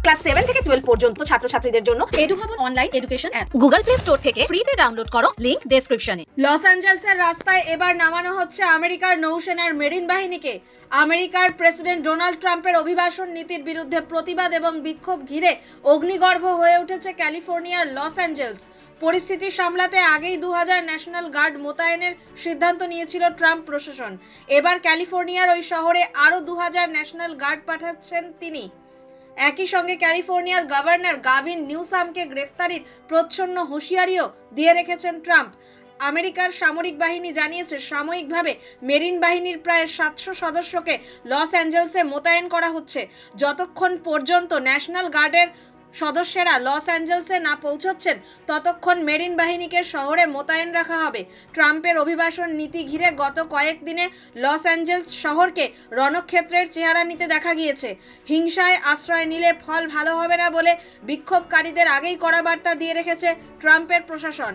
Class 7 থেকে 12 পর্যন্ত ছাত্রছাত্রীদের জন্য Edubhavan online education app Google play store থেকে ফ্রিতে ডাউনলোড করো, লিংক ডেসক্রিপশনে। লস অ্যাঞ্জেলসের রাস্তায় এবার নামানো হচ্ছে আমেরিকার নৌসেনার মেরিন বাহিনীকে। আমেরিকার প্রেসিডেন্ট ডোনাল্ড ট্রাম্পের অভিবাসন নীতির বিরুদ্ধে প্রতিবাদ এবং বিক্ষোভ ঘিরে অগ্নিগর্ভ হয়ে উঠেছে ক্যালিফোর্নিয়ার লস অ্যাঞ্জেলস। পরিস্থিতি সামলাতে আগেই 2000 ন্যাশনাল গার্ড মোতায়েনের সিদ্ধান্ত নিয়েছিল ট্রাম্প প্রশাসন। এবার ক্যালিফোর্নিয়ার ওই শহরে আরও 2000 ন্যাশনাল গার্ড পাঠাচ্ছেন তিনি। একই সঙ্গে ক্যালিফোর্নিয়ার গভর্নর গাভিন নিউসামকে গ্রেফতারির প্রচ্ছন্ন হুঁশিয়ারিও দিয়ে রেখেছেন ট্রাম্প। আমেরিকার সামরিক বাহিনী জানিয়েছে সাময়িকভাবে মেরিন বাহিনীর প্রায় 700 সদস্যকে লস অ্যাঞ্জেলসে মোতায়েন করা হচ্ছে, যতক্ষণ পর্যন্ত ন্যাশনাল গার্ডের সদস্যরা লস অ্যাঞ্জেলসে না পৌঁছচ্ছেন ততক্ষণ মেরিন বাহিনীকে শহরে মোতায়েন রাখা হবে। ট্রাম্পের অভিবাসন নীতি ঘিরে গত কয়েকদিনে লস অ্যাঞ্জেলস শহরকে রণক্ষেত্রের চেহারা নিতে দেখা গিয়েছে। হিংসায় আশ্রয় নিলে ফল ভালো হবে না বলে বিক্ষোভকারীদের আগেই কড়া বার্তা দিয়ে রেখেছে ট্রাম্পের প্রশাসন।